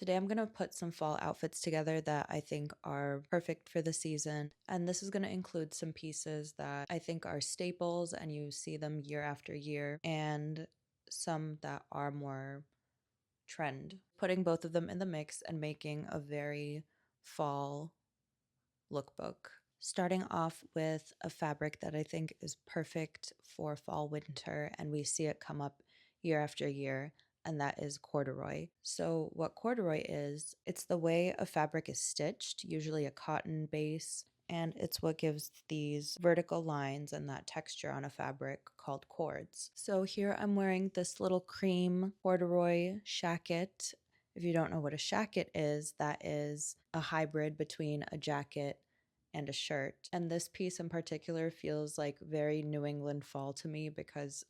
Today I'm going to put some fall outfits together that I think are perfect for the season. And this is going to include some pieces that I think are staples and you see them year after year, and some that are more trend. Putting both of them in the mix and making a very fall lookbook. Starting off with a fabric that I think is perfect for fall winter, and we see it come up year after year, and that is corduroy. So, what corduroy is, it's the way a fabric is stitched, usually a cotton base, and it's what gives these vertical lines and that texture on a fabric called cords. So, here I'm wearing this little cream corduroy shacket. If you don't know what a shacket is, that is a hybrid between a jacket and a shirt. And this piece in particular feels like very New England fall to me because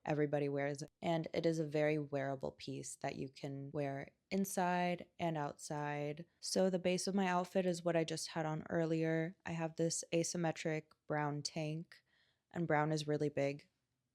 everybody wears it. And it is a very wearable piece that you can wear inside and outside. So the base of my outfit is what I just had on earlier. I have this asymmetric brown tank, and brown is really big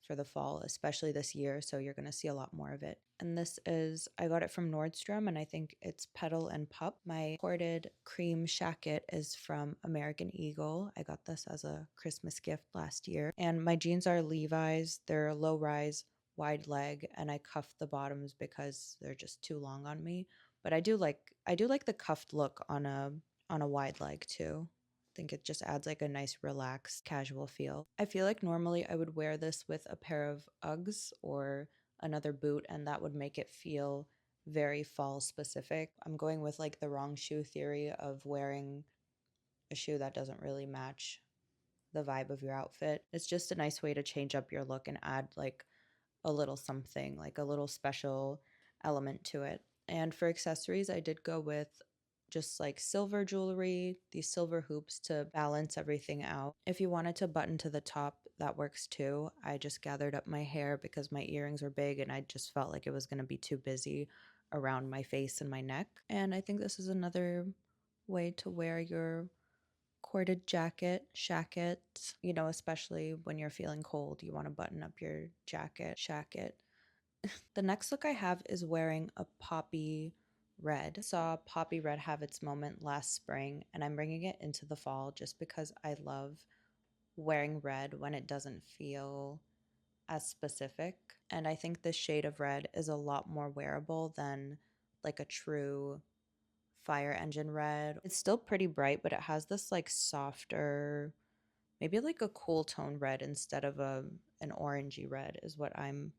for the fall, especially this year, so you're going to see a lot more of it. And this is, I got it from Nordstrom, and I think it's Petal and Pup. My corded cream shacket is from American Eagle. I got this as a Christmas gift last year. And my jeans are Levi's. They're low rise, wide leg, and I cuff the bottoms because they're just too long on me. But I do like the cuffed look on a wide leg too. Think it just adds like a nice relaxed casual feel. I feel like normally I would wear this with a pair of Uggs or another boot, and that would make it feel very fall specific. I'm going with like the wrong shoe theory of wearing a shoe that doesn't really match the vibe of your outfit. It's just a nice way to change up your look and add like a little something, like a little special element to it. And for accessories, I did go with just like silver jewelry, these silver hoops to balance everything out. If you wanted to button to the top, that works too. I just gathered up my hair because my earrings were big and I just felt like it was going to be too busy around my face and my neck. And I think this is another way to wear your corded jacket, shacket, especially when you're feeling cold, you want to button up your jacket, shacket. The next look I have is wearing a poppy red. Saw poppy red have its moment last spring, and I'm bringing it into the fall just because I love wearing red when it doesn't feel as specific. And I think this shade of red is a lot more wearable than like a true fire engine red. It's still pretty bright, but it has this like softer, maybe like a cool tone red instead of an orangey red is what I'm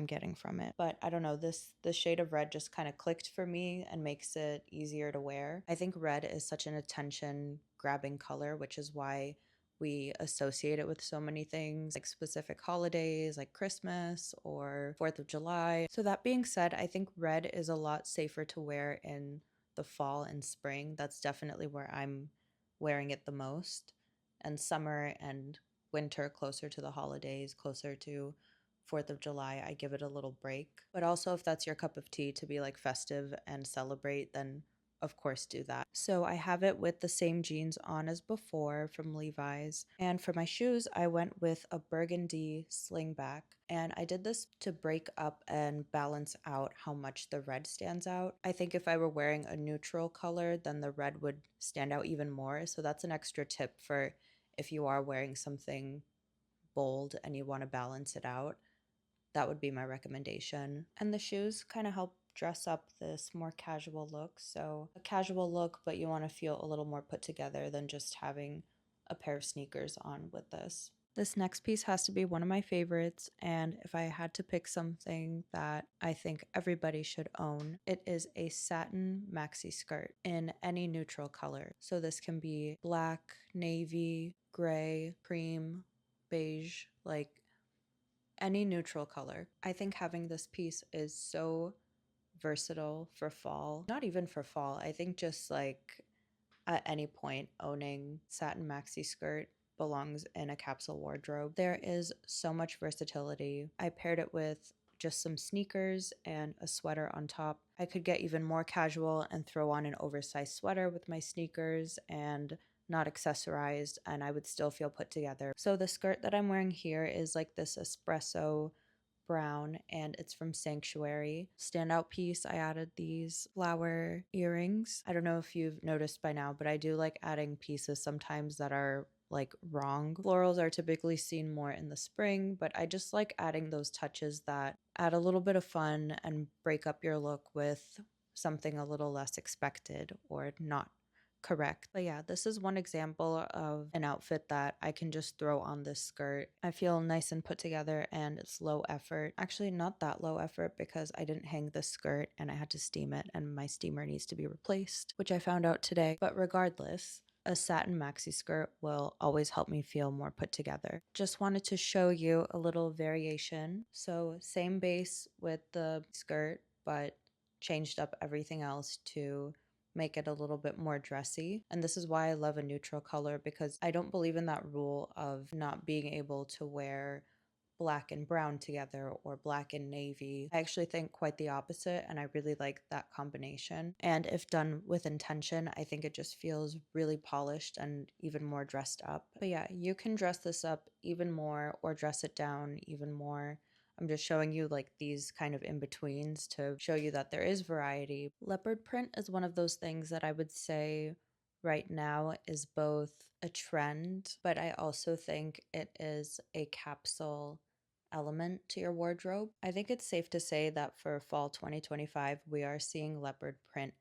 getting from it. But I don't know, this shade of red just kind of clicked for me and makes it easier to wear. I think red is such an attention grabbing color, which is why we associate it with so many things, like specific holidays like Christmas or 4th of July. So that being said, I think red is a lot safer to wear in the fall and spring. That's definitely where I'm wearing it the most. And summer and winter, closer to the holidays, closer to 4th of July, I give it a little break. But also, if that's your cup of tea to be like festive and celebrate, then of course do that. So I have it with the same jeans on as before from Levi's. And for my shoes, I went with a burgundy slingback. And I did this to break up and balance out how much the red stands out. I think if I were wearing a neutral color, then the red would stand out even more. So that's an extra tip for if you are wearing something bold and you want to balance it out. That would be my recommendation. And the shoes kind of help dress up this more casual look. So a casual look, but you want to feel a little more put together than just having a pair of sneakers on with this. This next piece has to be one of my favorites, and if I had to pick something that I think everybody should own, it is a satin maxi skirt in any neutral color. So this can be black, navy, gray, cream, beige, like any neutral color. I think having this piece is so versatile for fall. Not even for fall. I think just like at any point, owning satin maxi skirt belongs in a capsule wardrobe. There is so much versatility. I paired it with just some sneakers and a sweater on top. I could get even more casual and throw on an oversized sweater with my sneakers and not accessorized, and I would still feel put together. So the skirt that I'm wearing here is like this espresso brown, and it's from Sanctuary. Standout piece, I added these flower earrings. I don't know if you've noticed by now, but I do like adding pieces sometimes that are like wrong. Florals are typically seen more in the spring, but I just like adding those touches that add a little bit of fun and break up your look with something a little less expected or not correct. But yeah, this is one example of an outfit that I can just throw on this skirt. I feel nice and put together and it's low effort. Actually, not that low effort because I didn't hang the skirt and I had to steam it and my steamer needs to be replaced, which I found out today. But regardless, a satin maxi skirt will always help me feel more put together. Just wanted to show you a little variation. So same base with the skirt, but changed up everything else to make it a little bit more dressy. And this is why I love a neutral color, because I don't believe in that rule of not being able to wear black and brown together or black and navy. I actually think quite the opposite, and I really like that combination. And if done with intention, I think it just feels really polished and even more dressed up. But yeah, you can dress this up even more or dress it down even more. I'm just showing you like these kind of in-betweens to show you that there is variety. Leopard print is one of those things that I would say right now is both a trend, but I also think it is a capsule element to your wardrobe. I think it's safe to say that for fall 2025, we are seeing leopard print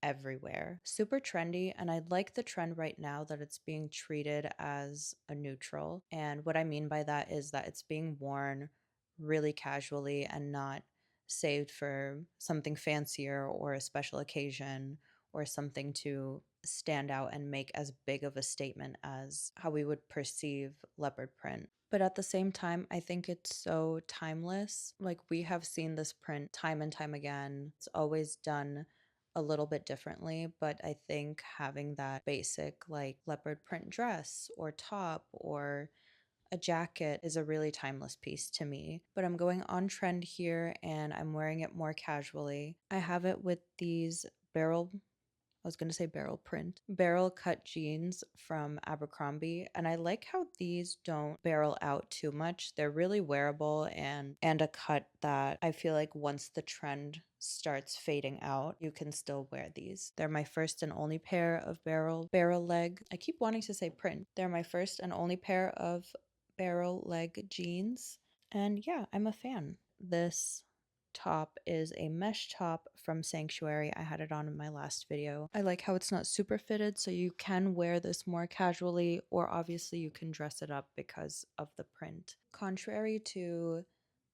everywhere. Super trendy, and I like the trend right now that it's being treated as a neutral. And what I mean by that is that it's being worn really casually and not saved for something fancier or a special occasion or something to stand out and make as big of a statement as how we would perceive leopard print. But at the same time, I think it's so timeless. Like, we have seen this print time and time again. It's always done a little bit differently, but I think having that basic like leopard print dress or top or a jacket is a really timeless piece to me. But I'm going on trend here and I'm wearing it more casually. I have it with these I was going to say barrel cut jeans from Abercrombie. And I like how these don't barrel out too much. They're really wearable and a cut that I feel like once the trend starts fading out, you can still wear these. They're my first and only pair of barrel leg. I keep wanting to say print. They're my first and only pair of barrel leg jeans. And yeah, I'm a fan. This top is a mesh top from Sanctuary. I had it on in my last video. I like how it's not super fitted, so you can wear this more casually, or obviously you can dress it up because of the print. Contrary to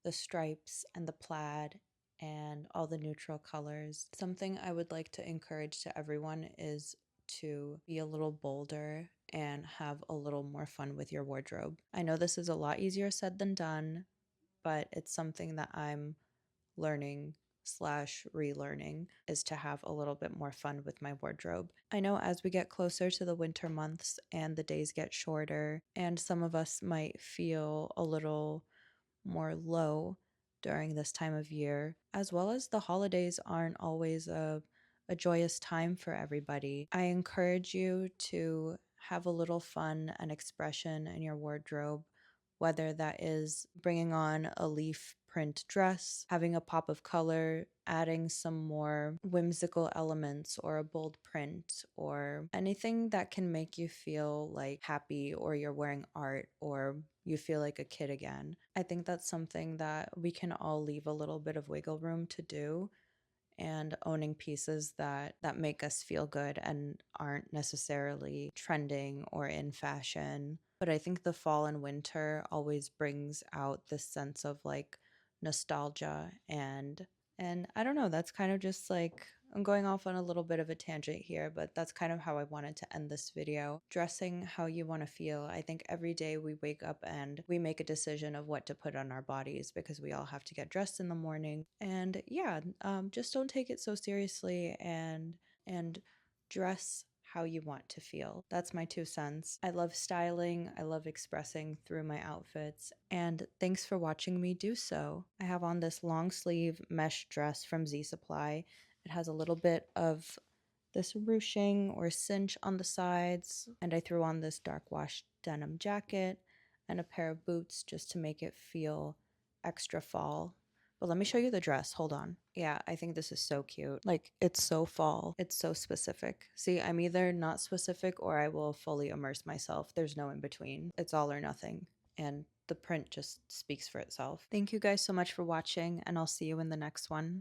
the stripes and the plaid and all the neutral colors, something I would like to encourage to everyone is to be a little bolder and have a little more fun with your wardrobe. I know this is a lot easier said than done, but it's something that I'm learning slash relearning, is to have a little bit more fun with my wardrobe. I know as we get closer to the winter months and the days get shorter, and some of us might feel a little more low during this time of year, as well as the holidays aren't always a joyous time for everybody. I encourage you to have a little fun and expression in your wardrobe, whether that is bringing on a leaf print dress, having a pop of color, adding some more whimsical elements or a bold print, or anything that can make you feel like happy or you're wearing art or you feel like a kid again. I think that's something that we can all leave a little bit of wiggle room to do, and owning pieces that make us feel good and aren't necessarily trending or in fashion. But I think the fall and winter always brings out this sense of like nostalgia, and I don't know, that's kind of just like, I'm going off on a little bit of a tangent here, but that's kind of how I wanted to end this video. Dressing how you want to feel. I think every day we wake up and we make a decision of what to put on our bodies because we all have to get dressed in the morning. And yeah, just don't take it so seriously and dress how you want to feel. That's my 2 cents. I love styling. I love expressing through my outfits. And thanks for watching me do so. I have on this long sleeve mesh dress from Z Supply. It has a little bit of this ruching or cinch on the sides, and I threw on this dark wash denim jacket and a pair of boots just to make it feel extra fall. But let me show you the dress. Hold on. Yeah, I think this is so cute. Like, it's so fall. It's so specific. See, I'm either not specific or I will fully immerse myself. There's no in between. It's all or nothing. And the print just speaks for itself. Thank you guys so much for watching, and I'll see you in the next one.